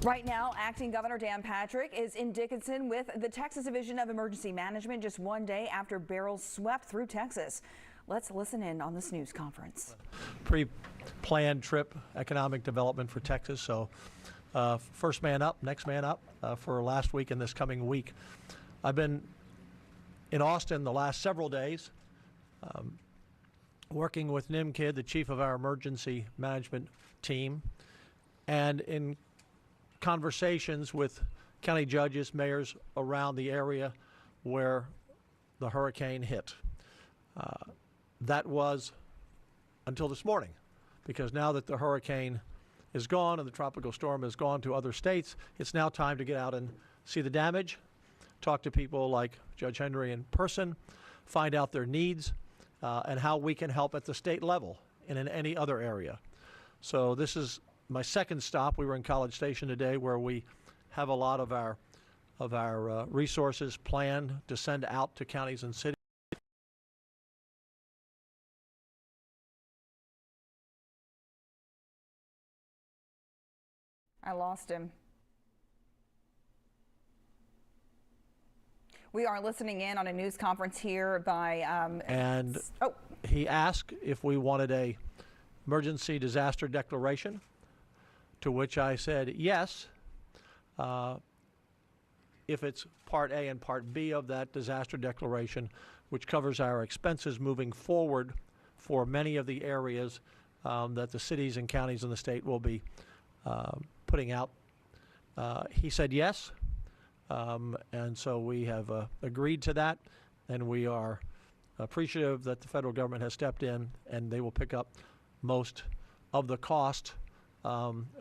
Right now, Acting Governor Dan Patrick is in Dickinson with the Texas Division of Emergency Management just one day after Beryl swept through Texas. Let's listen in on this news conference. Pre-planned trip, economic development for Texas. So first man up, next man up for last week and this coming week. I've been in Austin the last several days working with NIMKID, the chief of our emergency management team, and in conversations with county judges, mayors around the area where the hurricane hit. That was until this morning, because now that the hurricane is gone and the tropical storm has gone to other states, it's now time to get out and see the damage, talk to people like Judge Henry in person, find out their needs, and how we can help at the state level and in any other area. So this is my second stop. We were in College Station today, where we have a lot of our resources planned to send out to counties and cities. I lost him. We are listening in on a news conference here by he asked if we wanted a emergency disaster declaration, to which I said yes, if it's Part A and Part B of that disaster declaration, which covers our expenses moving forward for many of the areas that the cities and counties in the state will be putting out. He said yes, and so we have agreed to that, and we are appreciative that the federal government has stepped in, and they will pick up most of the cost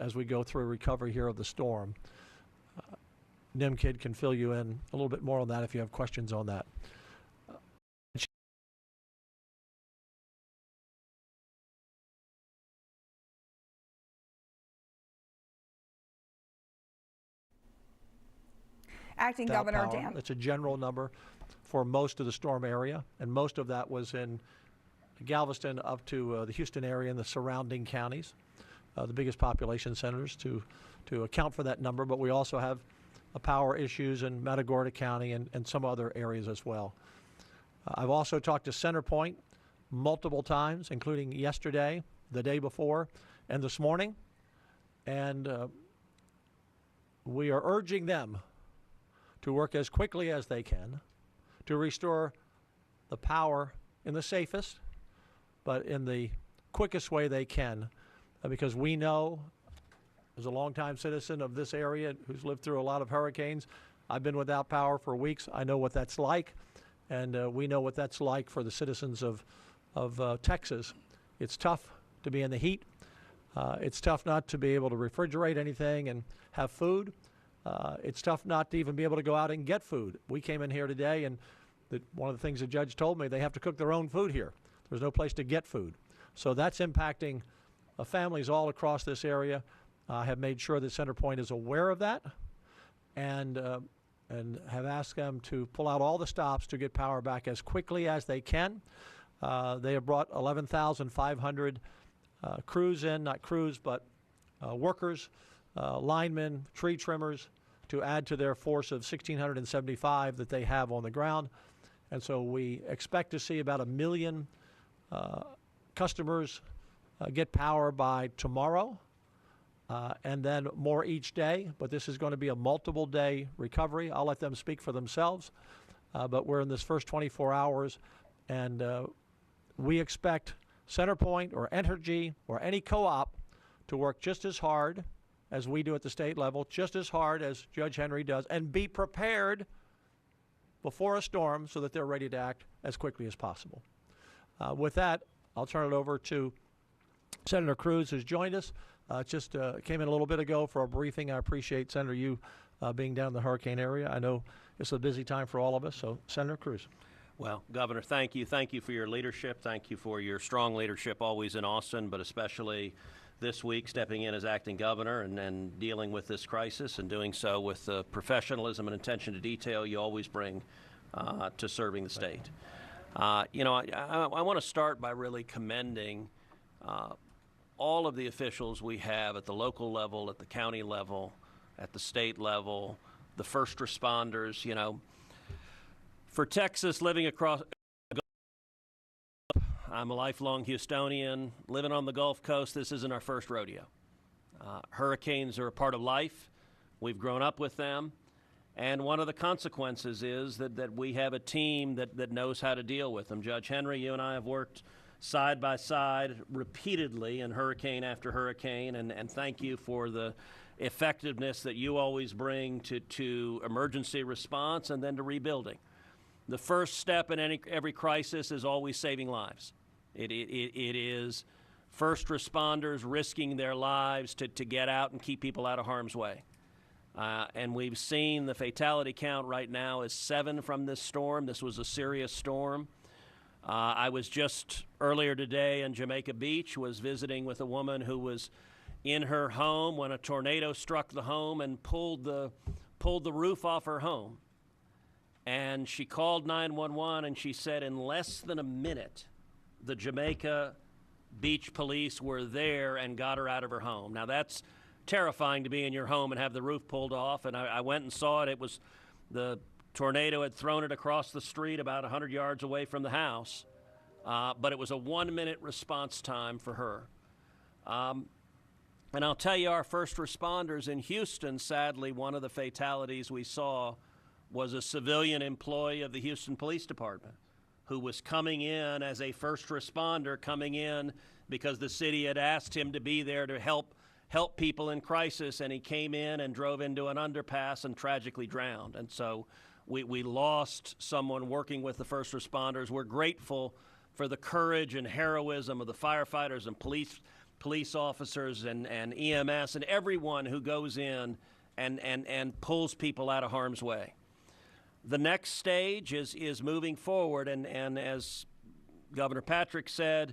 as we go through recovery here of the storm. NIMKID can fill you in a little bit more on that if you have questions on that. Acting Governor Dan. It's a general number for most of the storm area, and most of that was in Galveston up to the Houston area and the surrounding counties, the biggest population centers, to account for that number. But we also have power issues in Matagorda County and some other areas as well. I've also talked to CenterPoint multiple times, including yesterday, the day before, and this morning, and we are urging them to work as quickly as they can to restore the power in the safest, but in the quickest way they can, because we know, as a longtime citizen of this area who's lived through a lot of hurricanes, I've been without power for weeks. I know what that's like, and we know what that's like for the citizens of Texas. It's tough to be in the heat. It's tough not to be able to refrigerate anything and have food. It's tough not to even be able to go out and get food. We came in here today, and one of the things the judge told me, they have to cook their own food here. There's no place to get food. So that's impacting families all across this area. I have made sure that CenterPoint is aware of that, and have asked them to pull out all the stops to get power back as quickly as they can. They have brought 11,500 crews in, not crews, but workers, linemen, tree trimmers, to add to their force of 1,675 that they have on the ground. And so we expect to see about 1 million customers get power by tomorrow, and then more each day. But this is going to be a multiple day recovery. I'll let them speak for themselves, but we're in this first 24 hours, and we expect CenterPoint or Entergy or any co-op to work just as hard as we do at the state level, just as hard as Judge Henry does, and be prepared before a storm so that they're ready to act as quickly as possible. With that, I'll turn it over to Senator Cruz, who's joined us. Just came in a little bit ago for a briefing. I appreciate, Senator, you being down in the hurricane area. I know it's a busy time for all of us, so Senator Cruz. Well, Governor, thank you. Thank you for your leadership. Thank you for your strong leadership always in Austin, but especially this week stepping in as acting governor and dealing with this crisis, and doing so with the professionalism and attention to detail you always bring to serving the state. You know, I want to start by really commending all of the officials we have at the local level, at the county level, at the state level, the first responders. You know, for Texas, living across, I'm a lifelong Houstonian, living on the Gulf Coast. This isn't our first rodeo. Hurricanes are a part of life. We've grown up with them. And one of the consequences is that we have a team that knows how to deal with them. Judge Henry, you and I have worked side by side repeatedly in hurricane after hurricane, and thank you for the effectiveness that you always bring to emergency response and then to rebuilding. The first step in every crisis is always saving lives. It is first responders risking their lives to get out and keep people out of harm's way. And we've seen the fatality count right now is 7 from this storm. This was a serious storm. I was just earlier today in Jamaica Beach, was visiting with a woman who was in her home when a tornado struck the home and pulled the roof off her home. And she called 911 and she said in less than a minute, the Jamaica Beach police were there and got her out of her home. Now that's terrifying to be in your home and have the roof pulled off, and I went and saw it. It was the tornado had thrown it across the street about 100 yards away from the house, but it was a 1-minute response time for her. And I'll tell you, our first responders in Houston, sadly, one of the fatalities we saw was a civilian employee of the Houston Police Department who was coming in as a first responder, coming in because the city had asked him to be there to help people in crisis, and he came in and drove into an underpass and tragically drowned. And so we lost someone working with the first responders. We're grateful for the courage and heroism of the firefighters and police officers and EMS and everyone who goes in and pulls people out of harm's way. The next stage is moving forward, and as Governor Patrick said,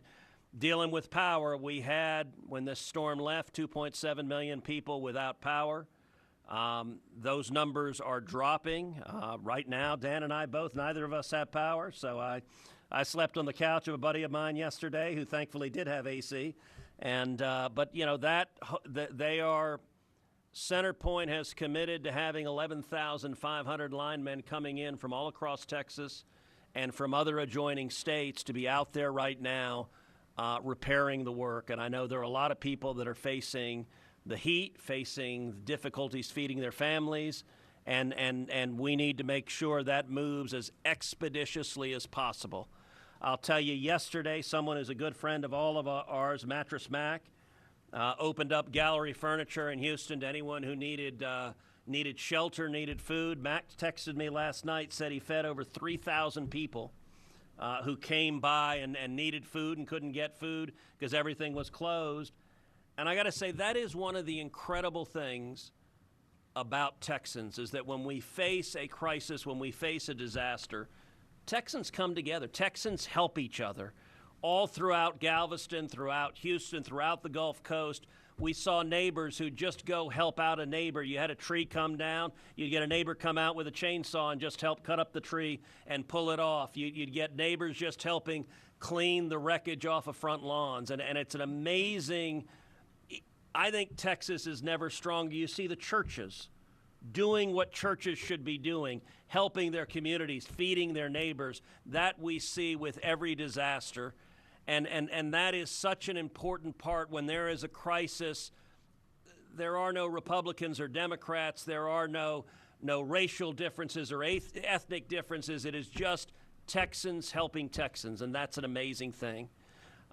dealing with power. We had, when this storm left, 2.7 million people without power. Those numbers are dropping. Right now, Dan and I both, neither of us have power, so I slept on the couch of a buddy of mine yesterday who thankfully did have AC. But you know, CenterPoint has committed to having 11,500 linemen coming in from all across Texas and from other adjoining states to be out there right now repairing the work. And I know there are a lot of people that are facing the heat, facing difficulties feeding their families, and we need to make sure that moves as expeditiously as possible. I'll tell you, yesterday, someone who's a good friend of all of ours, Mattress Mac, opened up gallery furniture in Houston to anyone who needed shelter, needed food. Mac texted me last night, said he fed over 3,000 people who came by and needed food and couldn't get food because everything was closed. And I got to say, that is one of the incredible things about Texans, is that when we face a crisis, when we face a disaster, Texans come together. Texans help each other. All throughout Galveston, throughout Houston, throughout the Gulf Coast, we saw neighbors who just go help out a neighbor. You had a tree come down, you'd get a neighbor come out with a chainsaw and just help cut up the tree and pull it off. You'd get neighbors just helping clean the wreckage off of front lawns. And it's an amazing, I think Texas is never stronger. You see the churches doing what churches should be doing, helping their communities, feeding their neighbors. That we see with every disaster. And that is such an important part. When there is a crisis, there are no Republicans or Democrats. There are no racial differences or ethnic differences. It is just Texans helping Texans, and that's an amazing thing.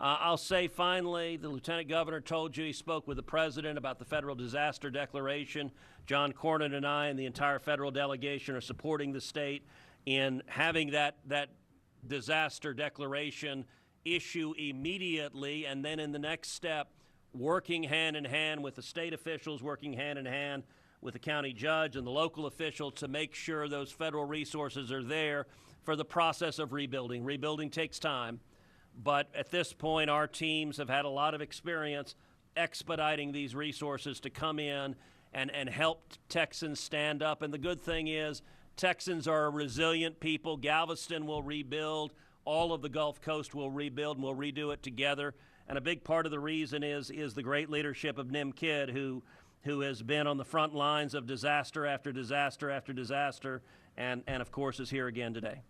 I'll say finally, the Lieutenant Governor told you he spoke with the President about the federal disaster declaration. John Cornyn and I and the entire federal delegation are supporting the state in having that disaster declaration issue immediately, and then in the next step, working hand in hand with the state officials, working hand in hand with the county judge and the local official to make sure those federal resources are there for the process of rebuilding. Rebuilding takes time. But at this point, our teams have had a lot of experience expediting these resources to come in and help Texans stand up. And the good thing is, Texans are a resilient people. Galveston will rebuild. All of the Gulf Coast will rebuild, and we'll redo it together. And a big part of the reason is the great leadership of Nim Kidd, who who has been on the front lines of disaster after disaster after disaster, and of course is here again today.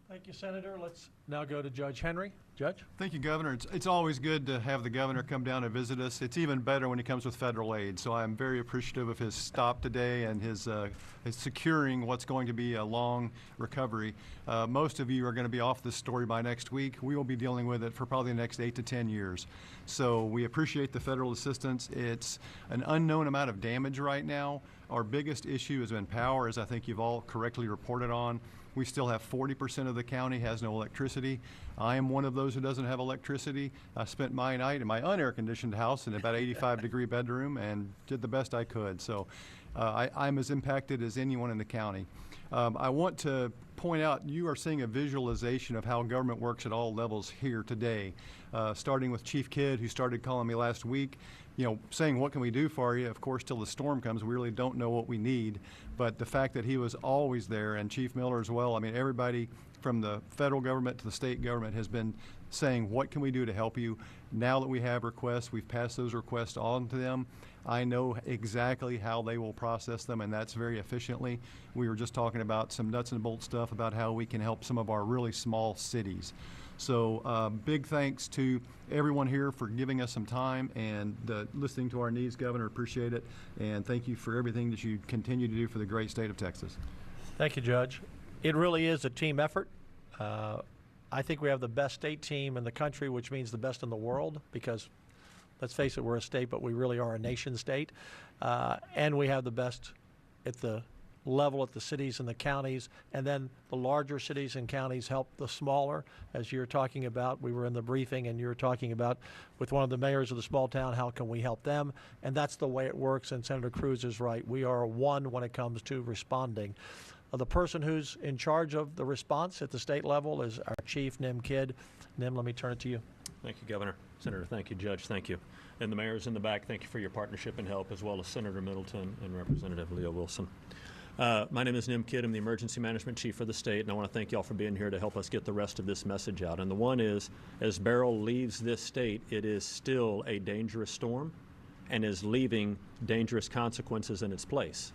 Thank you, Senator. Let's now go to Judge Henry. Judge? Thank you, Governor. It's always good to have the governor come down and visit us. It's even better when he comes with federal aid. So I'm very appreciative of his stop today and his securing what's going to be a long recovery. Most of you are going to be off this story by next week. We will be dealing with it for probably the next 8 to 10 years. So we appreciate the federal assistance. It's an unknown amount of damage right now. Our biggest issue has been power, as I think you've all correctly reported on. We still have 40% of the county has no electricity. I am one of those who doesn't have electricity. I spent my night in my unair-conditioned house in about 85-degree bedroom and did the best I could. So I'm as impacted as anyone in the county. I want to point out you are seeing a visualization of how government works at all levels here today, starting with Chief Kidd, who started calling me last week, saying, what can we do for you? Of course, till the storm comes, we really don't know what we need. But the fact that he was always there, and Chief Miller as well, I mean, everybody from the federal government to the state government has been saying, what can we do to help you? Now that we have requests, we've passed those requests on to them. I know exactly how they will process them, and that's very efficiently. We were just talking about some nuts and bolts stuff about how we can help some of our really small cities. So big thanks to everyone here for giving us some time and listening to our needs, Governor. Appreciate it. And thank you for everything that you continue to do for the great state of Texas. Thank you, Judge. It really is a team effort. I think we have the best state team in the country, which means the best in the world, because let's face it, we're a state, but we really are a nation state. And we have the best at the level at the cities and the counties, and then the larger cities and counties help the smaller. As you're talking about, we were in the briefing and you were talking about with one of the mayors of the small town, how can we help them? And that's the way it works, and Senator Cruz is right. We are one when it comes to responding. The person who's in charge of the response at the state level is our Chief, Nim Kidd. Nim, let me turn it to you. Thank you, Governor. Senator, thank you. Judge, thank you. And the mayors in the back, thank you for your partnership and help, as well as Senator Middleton and Representative Leo Wilson. My name is Nim Kidd. I'm the Emergency Management Chief for the state, and I want to thank you all for being here to help us get the rest of this message out. And the one is, as Beryl leaves this state, it is still a dangerous storm and is leaving dangerous consequences in its place.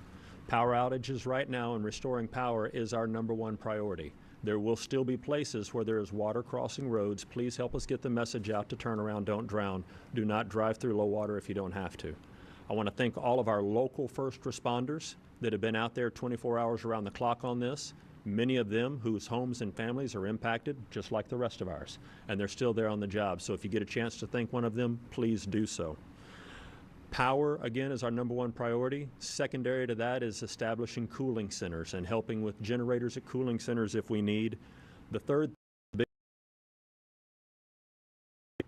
Power outages right now and restoring power is our #1 priority. There will still be places where there is water crossing roads. Please help us get the message out to turn around, don't drown. Do not drive through low water if you don't have to. I want to thank all of our local first responders that have been out there 24 hours around the clock on this, many of them whose homes and families are impacted just like the rest of ours, and they're still there on the job. So if you get a chance to thank one of them, please do so. Power, again, is our #1 priority. Secondary to that is establishing cooling centers and helping with generators at cooling centers if we need. The third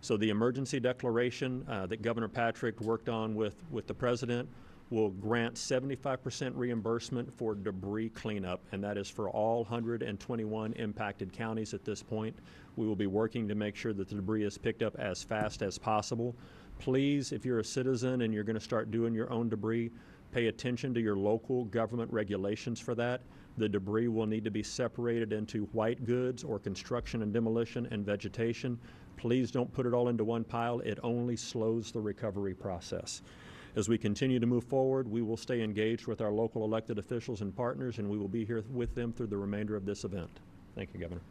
So the emergency declaration that Governor Patrick worked on with the President will grant 75% reimbursement for debris cleanup, and that is for all 121 impacted counties at this point. We will be working to make sure that the debris is picked up as fast as possible. Please, if you're a citizen and you're going to start doing your own debris, pay attention to your local government regulations for that. The debris will need to be separated into white goods or construction and demolition and vegetation. Please don't put it all into one pile. It only slows the recovery process. As we continue to move forward, we will stay engaged with our local elected officials and partners, and we will be here with them through the remainder of this event. Thank you, Governor.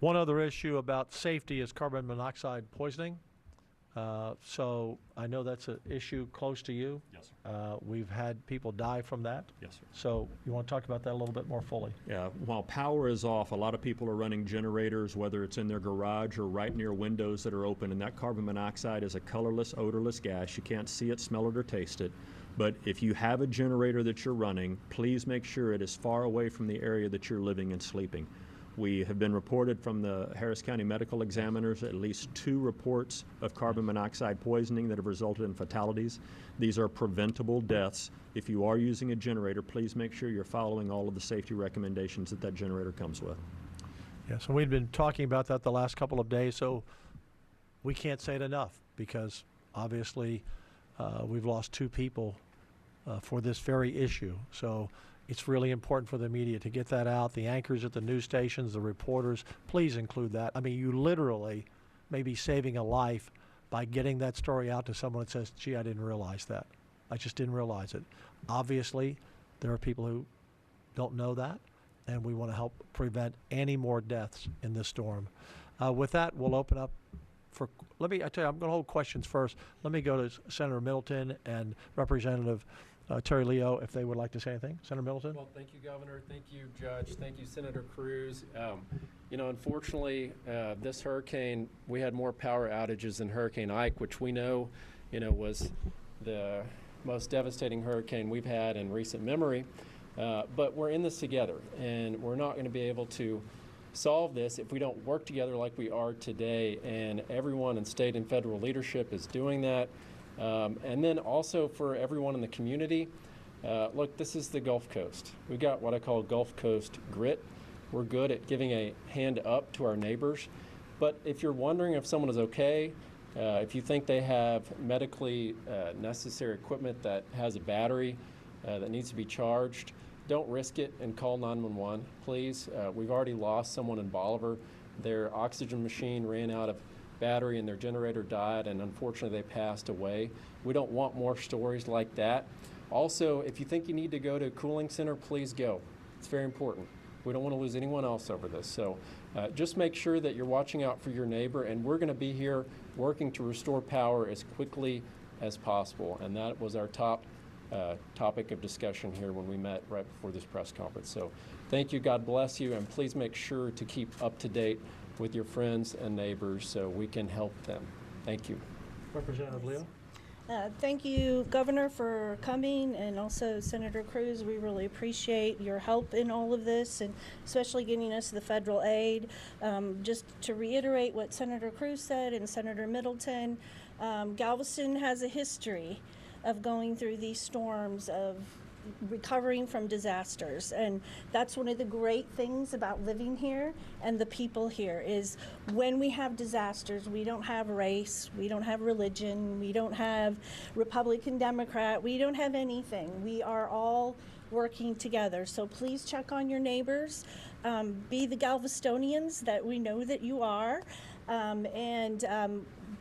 One other issue about safety is carbon monoxide poisoning. So I know that's an issue close to you. Yes, sir. We've had people die from that. Yes, sir. So you want to talk about that a little bit more fully? Yeah, while power is off, a lot of people are running generators, whether it's in their garage or right near windows that are open, and that carbon monoxide is a colorless, odorless gas. You can't see it, smell it, or taste it. But if you have a generator that you're running, please make sure it is far away from the area that you're living and sleeping. We have been reported from the Harris County medical examiners at least 2 reports of carbon monoxide poisoning that have resulted in fatalities. These are preventable deaths. If you are using a generator, please make sure you're following all of the safety recommendations that generator comes with. Yeah, so we've been talking about that the last couple of days, so we can't say it enough because obviously we've lost 2 people for this very issue. So it's really important for the media to get that out. The anchors at the news stations, the reporters, please include that. I mean, you literally may be saving a life by getting that story out to someone that says, gee, I didn't realize that. I just didn't realize it. Obviously, there are people who don't know that, and we want to help prevent any more deaths in this storm. With that, we'll open up for, I tell you, I'm going to hold questions first. Let me go to Senator Middleton and Representative Terry Leo, if they would like to say anything. Senator Middleton? Well, thank you, Governor. Thank you, Judge. Thank you, Senator Cruz. Unfortunately, this hurricane, we had more power outages than Hurricane Ike, which we know, was the most devastating hurricane we've had in recent memory. But we're in this together, and we're not going to be able to solve this if we don't work together like we are today. And everyone in state and federal leadership is doing that. And then also for everyone in the community, look, this is the Gulf Coast. We've got what I call Gulf Coast grit. We're good at giving a hand up to our neighbors. But if you're wondering if someone is okay, if you think they have medically necessary equipment that has a battery that needs to be charged, don't risk it and call 911, please. We've already lost someone in Bolivar. Their oxygen machine ran out of battery and their generator died, and unfortunately they passed away. We don't want more stories like that. Also, if you think you need to go to a cooling center, please go. It's very important. We don't want to lose anyone else over this. So just make sure that you're watching out for your neighbor, and we're going to be here working to restore power as quickly as possible. And that was our top topic of discussion here when we met right before this press conference. So thank you, God bless you, and please make sure to keep up to date with your friends and neighbors so we can help them. Thank you. Representative Leo? Thank you, Governor, for coming, and also Senator Cruz. We really appreciate your help in all of this, and especially getting us the federal aid. Just to reiterate what Senator Cruz said and Senator Middleton, Galveston has a history of going through these storms, of recovering from disasters, and that's one of the great things about living here and the people here is when we have disasters, we don't have race, we don't have religion, we don't have Republican, Democrat, we don't have anything. We are all working together. So please check on your neighbors, be the Galvestonians that we know that you are, and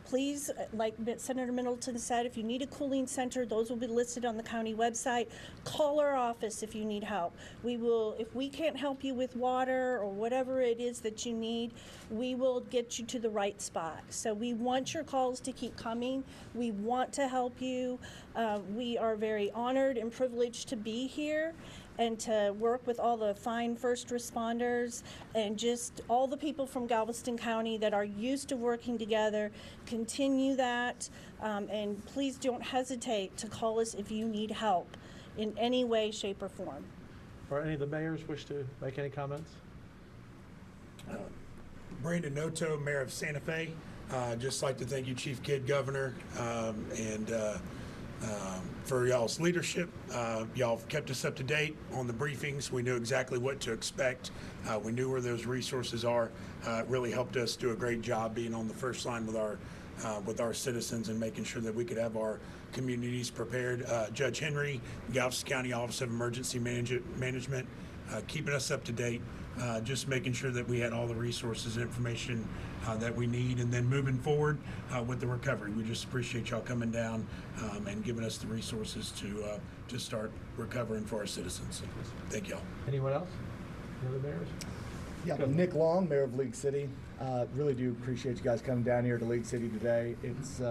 please, like Senator Middleton said, if you need a cooling center, those will be listed on the county website. Call our office if you need help. We will, if we can't help you with water or whatever it is that you need, we will get you to the right spot. So we want your calls to keep coming. We want to help you. We are very honored and privileged to be here and to work with all the fine first responders and just all the people from Galveston County that are used to working together. Continue that, and please don't hesitate to call us if you need help in any way, shape, or form. Or any of the mayors wish to make any comments? Brandon Noto, Mayor of Santa Fe. Just like to thank you, Chief Kidd, Governor, and for y'all's leadership. Y'all have kept us up to date on the briefings. We knew exactly what to expect. We knew where those resources are. It really helped us do a great job being on the first line with our citizens and making sure that we could have our communities prepared. Judge Henry, Galveston County Office of Emergency Management, keeping us up to date, just making sure that we had all the resources and information that we need, and then moving forward with the recovery. We just appreciate y'all coming down and giving us the resources to start recovering for our citizens. Thank y'all. Anyone else? Any other mayors? Yeah, Go. Nick Long, Mayor of League City. Really do appreciate you guys coming down here to League City today. It's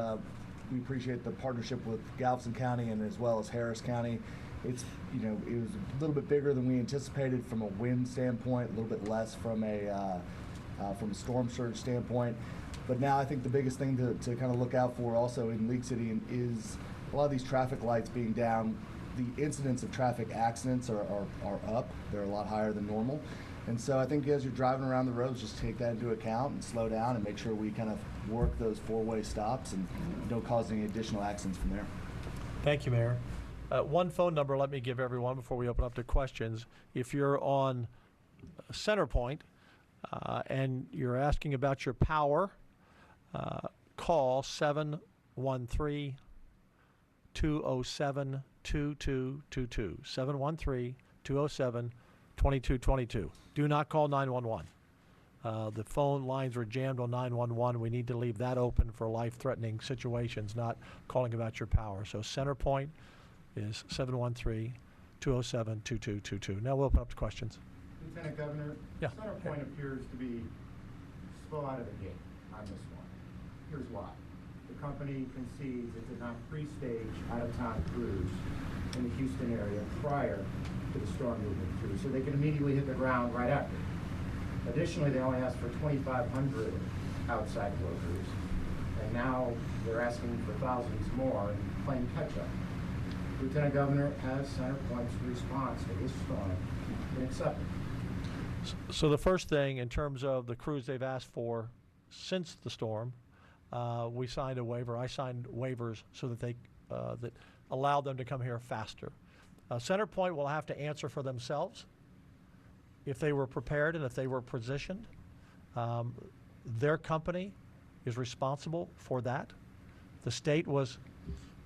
we appreciate the partnership with Galveston County and as well as Harris County. It's, it was a little bit bigger than we anticipated from a wind standpoint, a little bit less from a storm surge standpoint. But now I think the biggest thing to kind of look out for also in League City is a lot of these traffic lights being down. The incidents of traffic accidents are up. They're a lot higher than normal. And so I think as you're driving around the roads, just take that into account and slow down and make sure we kind of work those four-way stops and don't cause any additional accidents from there. Thank you, Mayor. One phone number let me give everyone before we open up to questions. If you're on Center Point and you're asking about your power, call 713-207-2222. 713-207-2222. Do not call 911. The phone lines were jammed on 911. We need to leave that open for life-threatening situations, not calling about your power. So CenterPoint is 713-207-2222. Now we'll open up to questions. Lieutenant Governor, Yeah. CenterPoint appears to be slow out of the gate on this one. Here's why. The company concedes it did not pre-stage out-of-town crews in the Houston area prior to the storm moving through, so they can immediately hit the ground right after. Additionally, they only asked for 2,500 outside workers, and now they're asking for thousands more and playing catch-up. Lieutenant Governor, has CenterPoint's response to this storm been accepted? So the first thing, in terms of the crews they've asked for since the storm, we signed a waiver. I signed waivers so that they that allowed them to come here faster. CenterPoint will have to answer for themselves if they were prepared and if they were positioned. Their company is responsible for that. The state was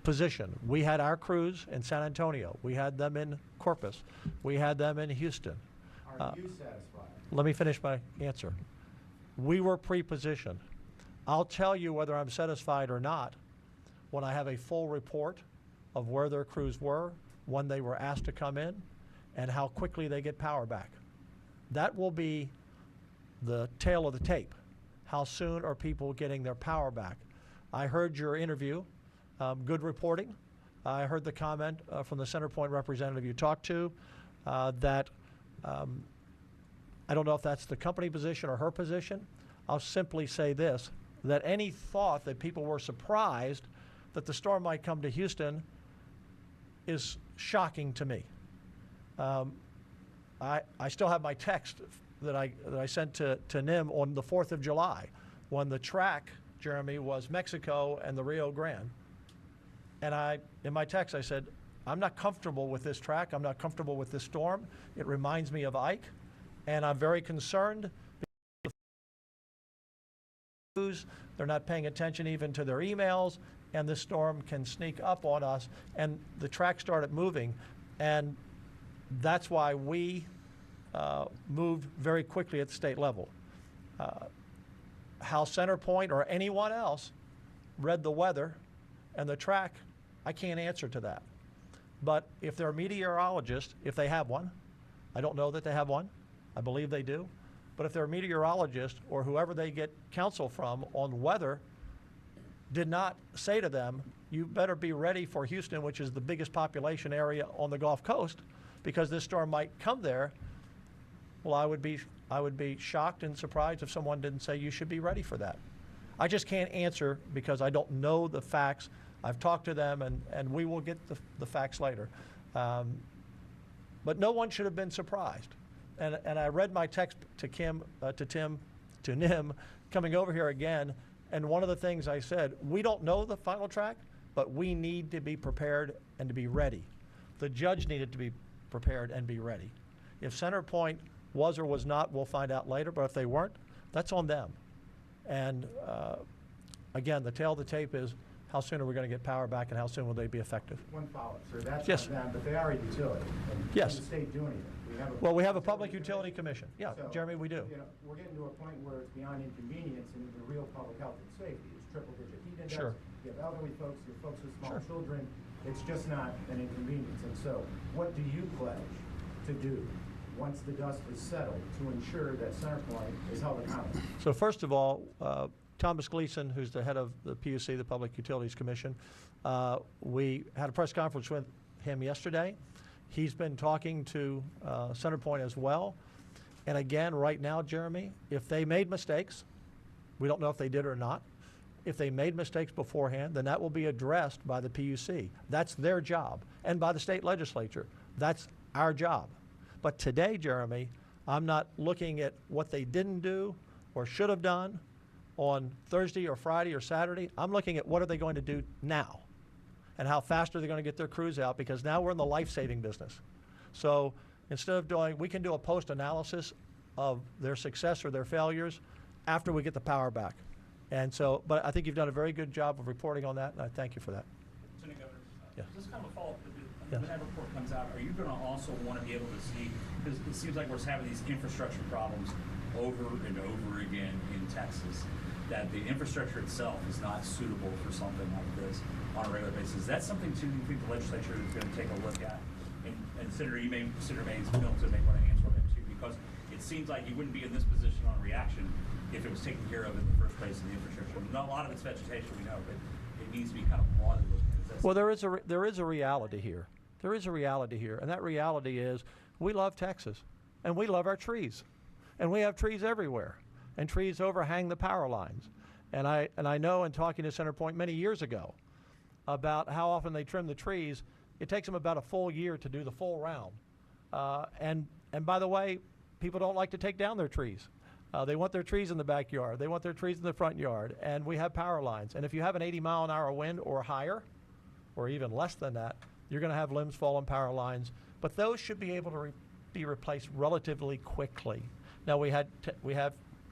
positioned. We had our crews in San Antonio. We had them in Corpus. We had them in Houston. Are you satisfied? Let me finish my answer. We were pre-positioned. I'll tell you whether I'm satisfied or not when I have a full report of where their crews were, when they were asked to come in, and how quickly they get power back. That will be the tail of the tape. How soon are people getting their power back? I heard your interview, good reporting. I heard the comment from the CenterPoint representative you talked to that I don't know if that's the company position or her position. I'll simply say this, that any thought that people were surprised that the storm might come to Houston is shocking to me. I still have my text that I sent to NIM on the 4th of July when the track, Jeremy, was Mexico and the Rio Grande. And in my text I said, I'm not comfortable with this track. I'm not comfortable with this storm. It reminds me of Ike. And I'm very concerned because they're not paying attention even to their emails, and this storm can sneak up on us. And the track started moving, and that's why we moved very quickly at the state level. How CenterPoint or anyone else read the weather and the track, I can't answer to that. But if they're a meteorologist, if they have one, I don't know that they have one, I believe they do, but if they're a meteorologist or whoever they get counsel from on weather did not say to them, you better be ready for Houston, which is the biggest population area on the Gulf Coast, because this storm might come there, well, I would be shocked and surprised if someone didn't say you should be ready for that. I just can't answer because I don't know the facts. I've talked to them, and we will get the facts later. But no one should have been surprised. And I read my text to Tim, to NIM, coming over here again, and one of the things I said, we don't know the final track, but we need to be prepared and to be ready. The judge needed to be prepared and be ready. If CenterPoint was or was not, we'll find out later, but if they weren't, that's on them. And again, the tail of the tape is how soon are we going to get power back and how soon will they be effective? One follow-up, sir. That's Yes. on them, but they are a utility. And Yes. Can the state do anything? Well, we have a Public Utility Commission. Yeah, So, Jeremy, we do. You know, we're getting to a point where it's beyond inconvenience and into real public health and safety. It's triple-digit heat index. Sure. You have elderly folks, you have folks with small Sure. children. It's just not an inconvenience. And so, what do you pledge to do once the dust is settled to ensure that CenterPoint is held accountable? So first of all, Thomas Gleason, who's the head of the PUC, the Public Utilities Commission, we had a press conference with him yesterday. He's been talking to CenterPoint as well. And again, right now, Jeremy, if they made mistakes, we don't know if they did or not. If they made mistakes beforehand, then that will be addressed by the PUC. That's their job. And by the state legislature. That's our job. But today, Jeremy, I'm not looking at what they didn't do or should have done on Thursday or Friday or Saturday. I'm looking at what are they going to do now and how fast are they going to get their crews out, because now we're in the life-saving business. So instead of doing, we can do a post-analysis of their success or their failures after we get the power back. And so, but I think you've done a very good job of reporting on that, and I thank you for that. Lieutenant Governor, Yeah. just kind of a follow-up. Yeah. When that report comes out, are you going to also want to be able to see, because it seems like we're having these infrastructure problems, over and over again in Texas that the infrastructure itself is not suitable for something like this on a regular basis. Is that something too you think the legislature is going to take a look at? And Senator Middleton may want to answer that too, because it seems like you wouldn't be in this position on reaction if it was taken care of in the first place in the infrastructure. Not a lot of it's vegetation, we know, but it needs to be kind of broadly looked at. Well, there is a reality here. There is a reality here, and that reality is we love Texas, and we love our trees, and we have trees everywhere, and trees overhang the power lines. And I know in talking to CenterPoint many years ago about how often they trim the trees, it takes them about a full year to do the full round. And by the way, people don't like to take down their trees. They want their trees in the backyard. They want their trees in the front yard. And we have power lines. And if you have an 80-mile-an-hour wind or higher, or even less than that, you're going to have limbs fall on power lines. But those should be able to be replaced relatively quickly. Now, we have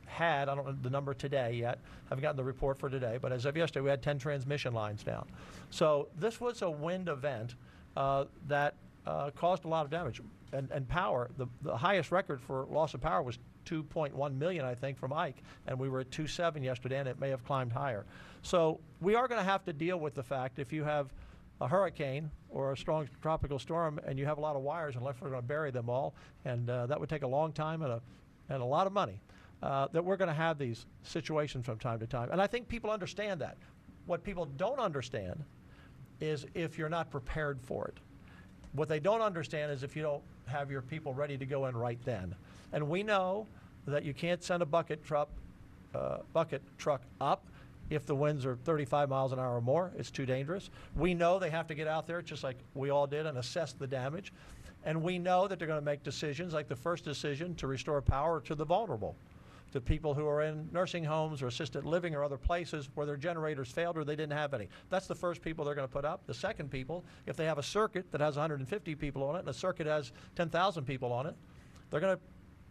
had, I don't know the number today yet, haven't gotten the report for today, but as of yesterday, we had 10 transmission lines down. So this was a wind event that caused a lot of damage. And power, the highest record for loss of power was 2.1 million, I think, from Ike, and we were at 2.7 yesterday, and it may have climbed higher. So we are going to have to deal with the fact if you have a hurricane or a strong tropical storm and you have a lot of wires, unless we're going to bury them all, and that would take a long time and a lot of money, that we're going to have these situations from time to time. And I think people understand that. What people don't understand is if you're not prepared for it. What they don't understand is if you don't have your people ready to go in right then. And we know that you can't send a bucket truck up if the winds are 35 miles an hour or more. It's too dangerous. We know they have to get out there, just like we all did, and assess the damage. And we know that they're going to make decisions, like the first decision to restore power to the vulnerable, to people who are in nursing homes or assisted living or other places where their generators failed or they didn't have any. That's the first people they're going to put up. The second people, if they have a circuit that has 150 people on it and a circuit has 10,000 people on it, they're going to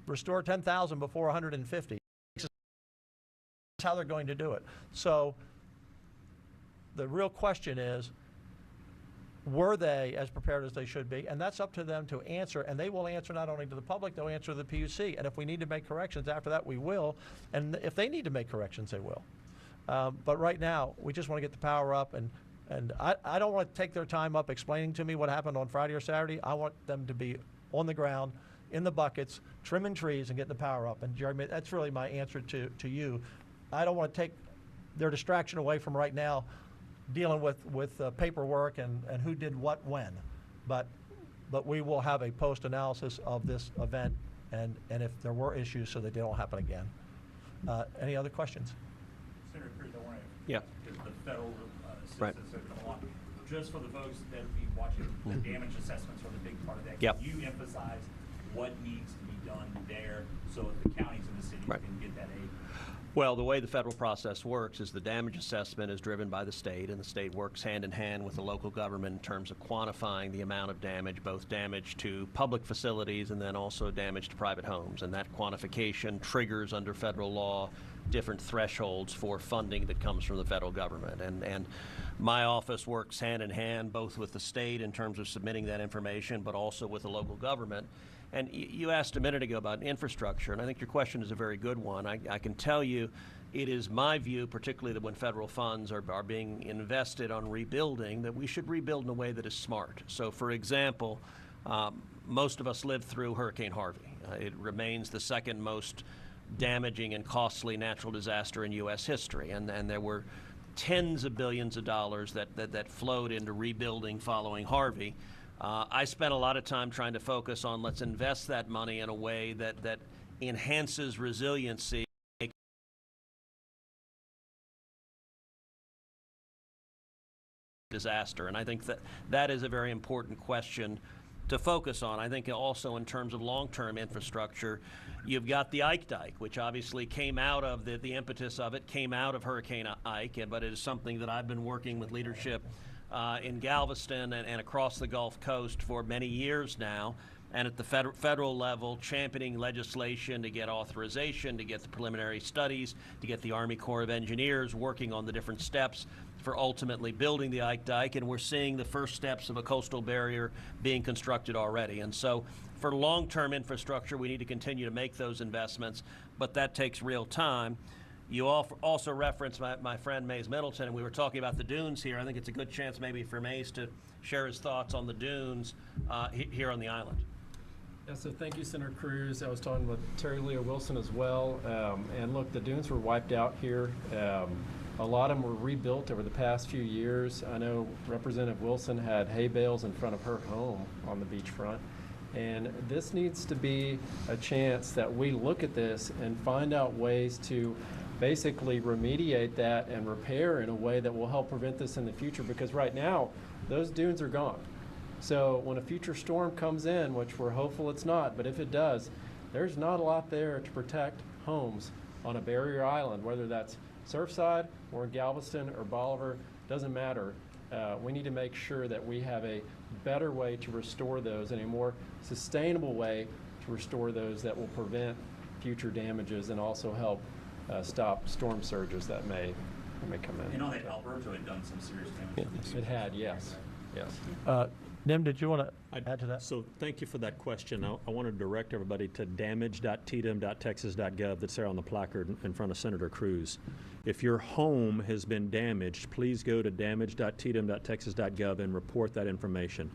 restore 10,000 before 150. That's how they're going to do it. So the real question is, were they as prepared as they should be? And that's up to them to answer, and they will answer not only to the public, they'll answer to the PUC. And if we need to make corrections after that, we will. And if they need to make corrections, they will. But right now, we just want to get the power up, and I don't want to take their time up explaining to me what happened on Friday or Saturday. I want them to be on the ground, in the buckets, trimming trees and getting the power up. And Jeremy, that's really my answer to you. I don't want to take their distraction away from right now dealing with paperwork and who did what when. But we will have a post-analysis of this event and if there were issues so that they don't happen again. Any other questions? Senator Cruz, I want to, Yeah. because the federal Right. assistance that come along, just for the folks that will be watching, the damage assessments are the big part of that. Yep. Can you emphasize what needs to be done there so that the counties and the cities Right. can get that aid? Well, the way the federal process works is the damage assessment is driven by the state, and the state works hand in hand with the local government in terms of quantifying the amount of damage, both damage to public facilities and then also damage to private homes. And that quantification triggers under federal law different thresholds for funding that comes from the federal government. And my office works hand in hand both with the state in terms of submitting that information, but also with the local government. And you asked a minute ago about infrastructure, and I think your question is a very good one. I can tell you it is my view, particularly that when federal funds are being invested on rebuilding, that we should rebuild in a way that is smart. So, for example, most of us lived through Hurricane Harvey. It remains the second most damaging and costly natural disaster in U.S. history, and there were tens of billions of dollars that flowed into rebuilding following Harvey. I spent a lot of time trying to focus on let's invest that money in a way that enhances resiliency. Disaster, and I think that is a very important question to focus on. I think also in terms of long-term infrastructure, you've got the Ike Dike, which obviously came out of the impetus of it came out of Hurricane Ike, but it is something that I've been working with leadership in Galveston and across the Gulf Coast for many years now, and at the federal level, championing legislation to get authorization, to get the preliminary studies, to get the Army Corps of Engineers working on the different steps for ultimately building the Ike Dike, and we're seeing the first steps of a coastal barrier being constructed already. And so for long-term infrastructure, we need to continue to make those investments, but that takes real time. You also referenced my friend Mays Middleton, and we were talking about the dunes here. I think it's a good chance maybe for Mays to share his thoughts on the dunes here on the island. Yeah, so thank you, Senator Cruz. I was talking with Terry Leo Wilson as well. And look, the dunes were wiped out here. A lot of them were rebuilt over the past few years. I know Representative Wilson had hay bales in front of her home on the beachfront. And this needs to be a chance that we look at this and find out ways to basically remediate that and repair in a way that will help prevent this in the future, because right now, those dunes are gone. So when a future storm comes in, which we're hopeful it's not, but if it does, there's not a lot there to protect homes on a barrier island, whether that's Surfside or in Galveston or Bolivar, doesn't matter. We need to make sure that we have a better way to restore those and a more sustainable way to restore those that will prevent future damages and also help stop storm surges that may come in. You know that Alberto had done some serious damage. It had, yes. Yes. Nim, did you want to add to that? So thank you for that question. I want to direct everybody to damage.tdm.texas.gov that's there on the placard in front of Senator Cruz. If your home has been damaged, please go to damage.tdm.texas.gov and report that information.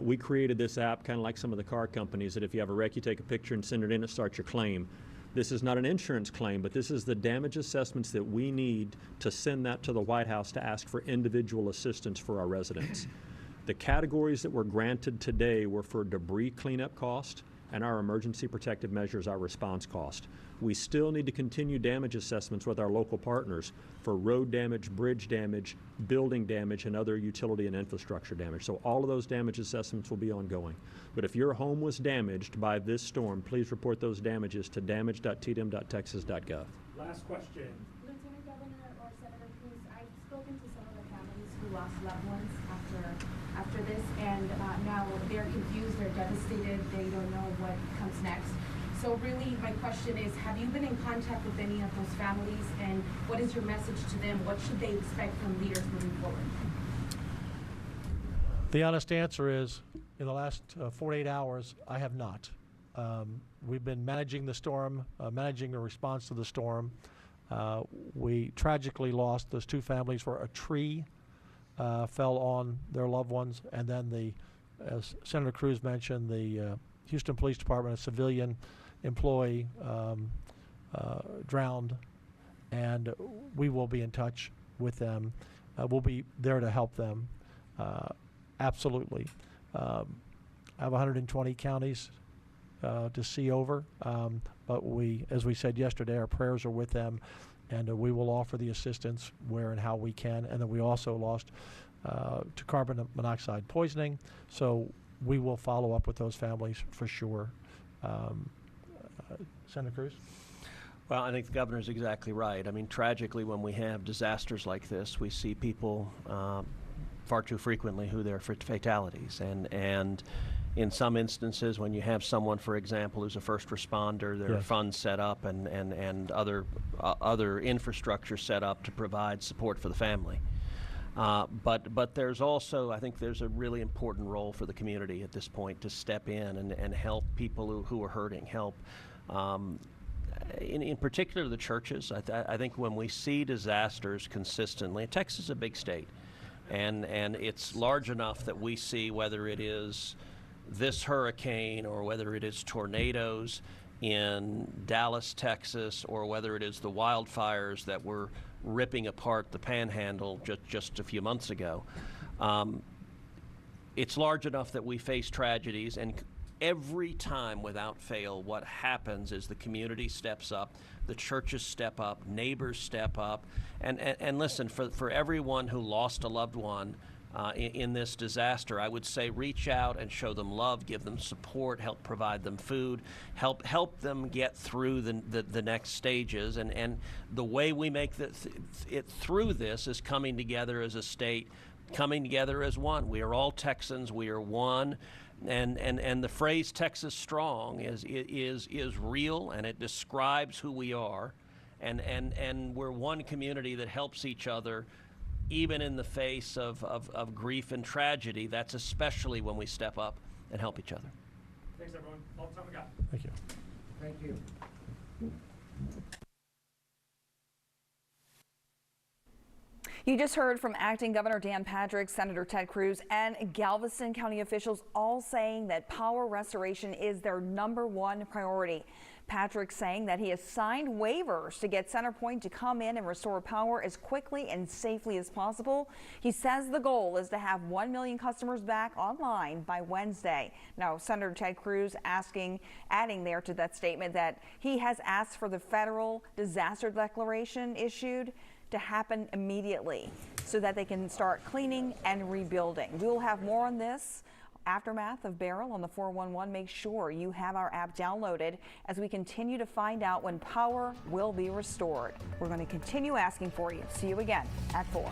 We created this app kind of like some of the car companies that if you have a wreck, you take a picture and send it in and start your claim. This is not an insurance claim, but this is the damage assessments that we need to send that to the White House to ask for individual assistance for our residents. The categories that were granted today were for debris cleanup cost and our emergency protective measures, our response cost. We still need to continue damage assessments with our local partners for road damage, bridge damage, building damage, and other utility and infrastructure damage. So all of those damage assessments will be ongoing. But if your home was damaged by this storm, please report those damages to damage.tdm.texas.gov. Last question. Lieutenant Governor or Senator Cruz, I've spoken to some of the families who lost loved ones after this, and now they're confused, they're devastated, they don't know what comes next. So really, my question is, have you been in contact with any of those families, and what is your message to them? What should they expect from leaders moving forward? The honest answer is, in the last 48 hours, I have not. We've been managing the storm, managing the response to the storm. We tragically lost those two families where a tree fell on their loved ones, and then as Senator Cruz mentioned, the Houston Police Department, a civilian employee, drowned, and we will be in touch with them. We'll be there to help them, absolutely. I have 120 counties to see over, but as we said yesterday, our prayers are with them, and we will offer the assistance where and how we can. And then we also lost to carbon monoxide poisoning, so we will follow up with those families for sure. Senator Cruz? Well, I think the governor's exactly right. I mean, tragically, when we have disasters like this, we see people far too frequently who there are fatalities. And in some instances, when you have someone, for example, who's a first responder, there are funds set up and other infrastructure set up to provide support for the family. But there's also, I think there's a really important role for the community at this point to step in and help people who are hurting, help in particular the churches. I think when we see disasters consistently, Texas is a big state, and it's large enough that we see whether it is this hurricane or whether it is tornadoes in Dallas, Texas, or whether it is the wildfires that were ripping apart the Panhandle just a few months ago. It's large enough that we face tragedies, and every time without fail what happens is the community steps up, the churches step up, neighbors step up, and listen, for everyone who lost a loved one in this disaster, I would say reach out and show them love, give them support, help provide them food, help them get through the next stages. And the way we make it through this is coming together as a state, coming together as one. We are all Texans. We are one. And the phrase Texas Strong is real, and it describes who we are. And we're one community that helps each other even in the face of grief and tragedy. That's especially when we step up and help each other. Thanks, everyone. All the time we got. Thank you. Thank you. You just heard from Acting Governor Dan Patrick, Senator Ted Cruz, and Galveston County officials all saying that power restoration is their #1 priority. Patrick saying that he has signed waivers to get CenterPoint to come in and restore power as quickly and safely as possible. He says the goal is to have 1 million customers back online by Wednesday. Now, Senator Ted Cruz adding there to that statement that he has asked for the federal disaster declaration issued to happen immediately so that they can start cleaning and rebuilding. We'll have more on this aftermath of Beryl on the 411. Make sure you have our app downloaded as we continue to find out when power will be restored. We're going to continue asking for you. See you again at 4.